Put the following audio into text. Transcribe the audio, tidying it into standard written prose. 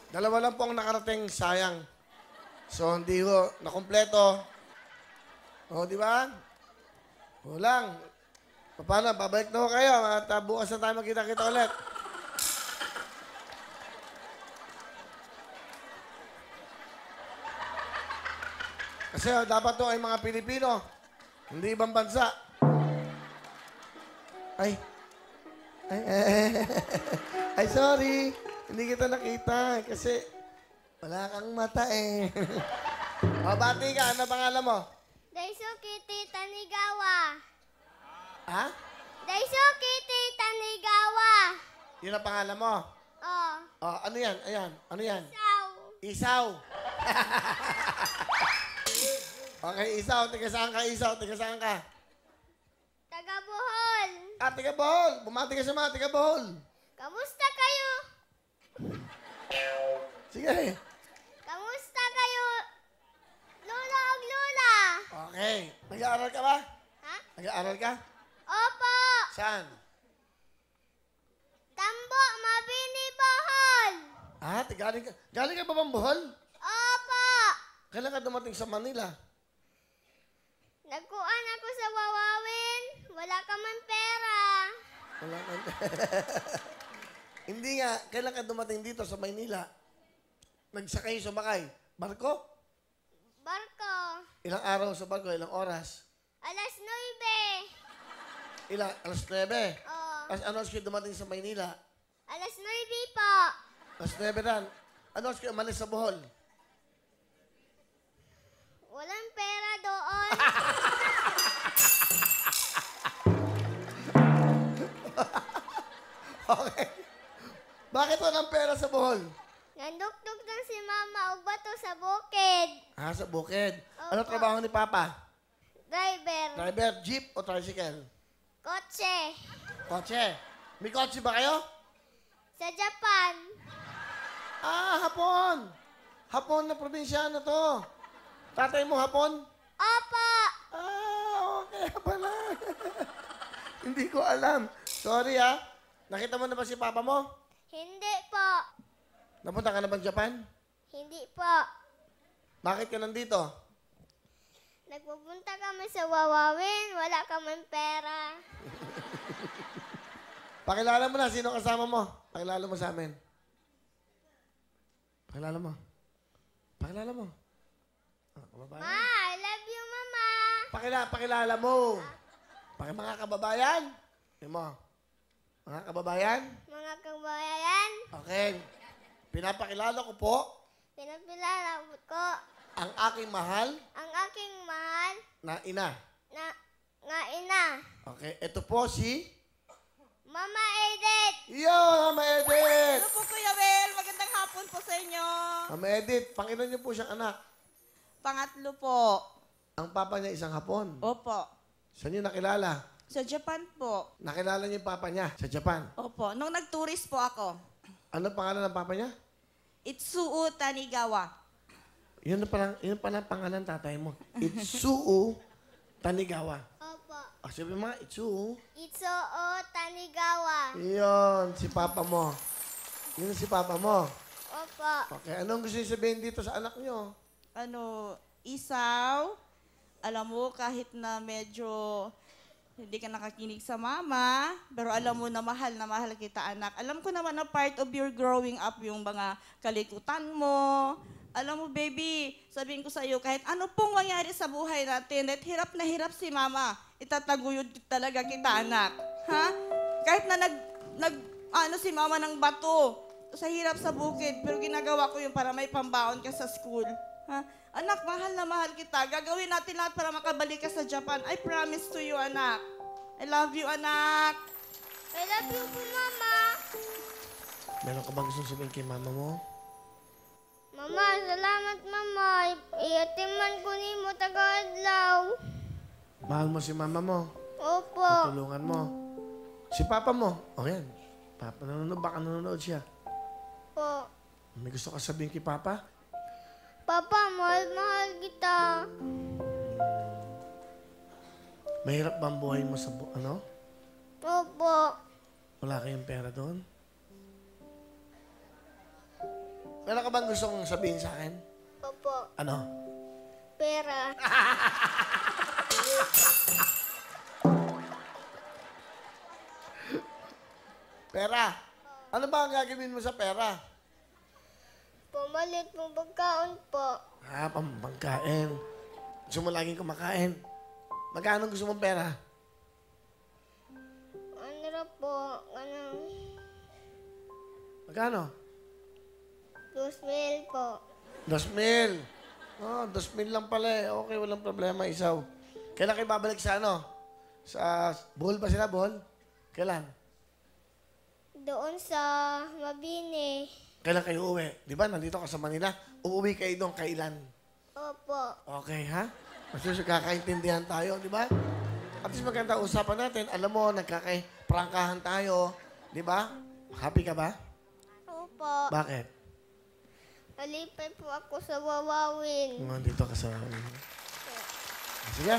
Dalawa lang po ang nakarating, sayang. So, hindi ho, nakumpleto. O, di ba? Walang. Paano, babalik na ho kayo at bukas na tayo magkita-kita ulit. Kasi dapat to ay mga Pilipino, hindi ibang bansa. Ay. Ay, sorry. Hindi kita nakita kasi wala kang mata eh. O, bati ka. Ano pangalan mo? Daisuke Tita Nigawa. Ha? Daisuke Tita Nigawa. Yun ang pangalan mo? Oh, O, ano yan? Ayan. Ano yan? saw. Isaw. Okay, Isaw. Tiga saan ka, Isaw? Tiga saan ka? Taga Bohol. Ah, tiga Bohol. Bumati ka sa mga tiga Bohol. Kamusta kayo? Sige. Kamusta kayo? Lola o Lola? Okay. Nag-aaral ka ba? Ha? Nag-aaral ka? Opo. Saan? Tambo, Mabini, Bohol. Ah, galing ka ba bang Bohol? Opo. Kailan ka dumating sa Manila? Nagkuan ako sa Wawawin. Wala ka man pera. Wala ka. Hindi nga, kailan ka dumating dito sa Maynila? Nagsakay, sumakay. Barko? Barko. Ilang araw sa barko? Ilang oras? Alas 9. Alas 9. Oh. Ano oras kayo dumating sa Maynila? Alas 9 po. Alas 9 ran. Ano oras kayo umalis sa Bohol? Walang pera doon. Okay. Bakit walang pera sa Bohol? Nandukduk lang si Mama og bato sa bukid. Ah, sa bukid. Opo. Ano trabaho ni Papa? Driver. Driver, jeep o tricycle? Kotse. Kotse. May kotse ba kayo? Sa Japan. Ah, Hapon. Hapon na probinsyano to. Tatay mo Hapon? Opo. Ah, okay pala. Hindi ko alam. Sorry ah. Nakita mo na ba si Papa mo? Hindi po. Napunta ka na ba Japan? Hindi po. Bakit ka nandito? Nagpupunta kami sa Wawawin. Wala ka man pera. Pakilala mo na. Sino kasama mo? Pakilala mo sa amin. Pakilala mo. Pakilala mo. Ah, kababayan. Ma, I love you, Mama. Pakilala mo. Mga kababayan. Yun mo. Mga kababayan. Mga kabayan, Okay. Pinapakilala ko po pinapilala ko ang aking mahal ang aking mahal na ina. na nga ina. Okay. Ito po si... Mama Edith. Yo, Mama Edith! Hello po, Kuya Wel. Magandang hapon po sa inyo. Mama Edith, pangilan niyo po siyang anak. Pangatlo po. Ang papa niya isang Hapon. Opo. Saan niyo nakilala? Sa Japan po. Nakilala niyo yung papa niya sa Japan. Opo. Nung nag-tourist po ako, Ano pangalan ng papa niya? Itsuo Tanigawa. Yun pala ang pangalan tatay mo. Itsuo Tanigawa. Opo. Ah, sabi mo nga, Itsuo. Itsoo Tanigawa. Yun, si papa mo. Yun si papa mo. Opo. Okay, anong gusto niyo sabihin dito sa anak niyo? Isaw, alam mo, kahit na medyo hindi ka nakakinig sa mama, pero alam mo na mahal kita, anak. Alam ko naman na part of your growing up yung mga kalikutan mo. Alam mo, baby, sabihin ko sa iyo, kahit ano pong mangyari sa buhay natin, at hirap na hirap si mama, itataguyod talaga kita, anak. Ha? Kahit na si mama ng bato, sa hirap sa bukid, pero ginagawa ko yun para may pambaon ka sa school. Ha? Anak, mahal na mahal kita. Gagawin natin lahat para makabalik ka sa Japan. I promise to you, anak. I love you, anak. I love you po, Mama. Meron ka bang gusto sabihin kay mama mo? Mama, salamat, Mama. Iatiman ko ni mo taga-adlaw. Mahal mo si mama mo. Opo. Tulungan mo. Si papa mo. O yan. Papa, baka nanonood siya. Po. May gusto ka sabihin kay papa? Papa, mahal kita. Mahirap ba ang buhay mo sa Opo. Wala kayong pera doon? Meron ka bang gustong sabihin sa akin? Opo. Ano? Pera. Pera. Ano ba ang gagawin mo sa pera? Pumalit pong pagkaon po. Pambangkain. Gusto mo laging kumakain. Magkano gusto mong pera? Ano na po? Anong Magkano? 2,000 po. 2,000. Oh, 2,000 lang pala eh. Okay, walang problema, isaw. Kailan kayo babalik sa ano? Sa Bohol ba sila, Bohol? Kailan? Doon sa Mabini. Kailan kayo uwi? Di ba, nandito ka sa Manila. Uuwi kayo doon kailan? Opo. Okay, ha? Mas kakaintindihan tayo, di ba? At least maganda usapan natin. Alam mo, nagkakay-prangkahan tayo. Di ba? Happy ka ba? Opo. Bakit? Nalipay po ako sa Wawawin. Nandito ka sa... Sige.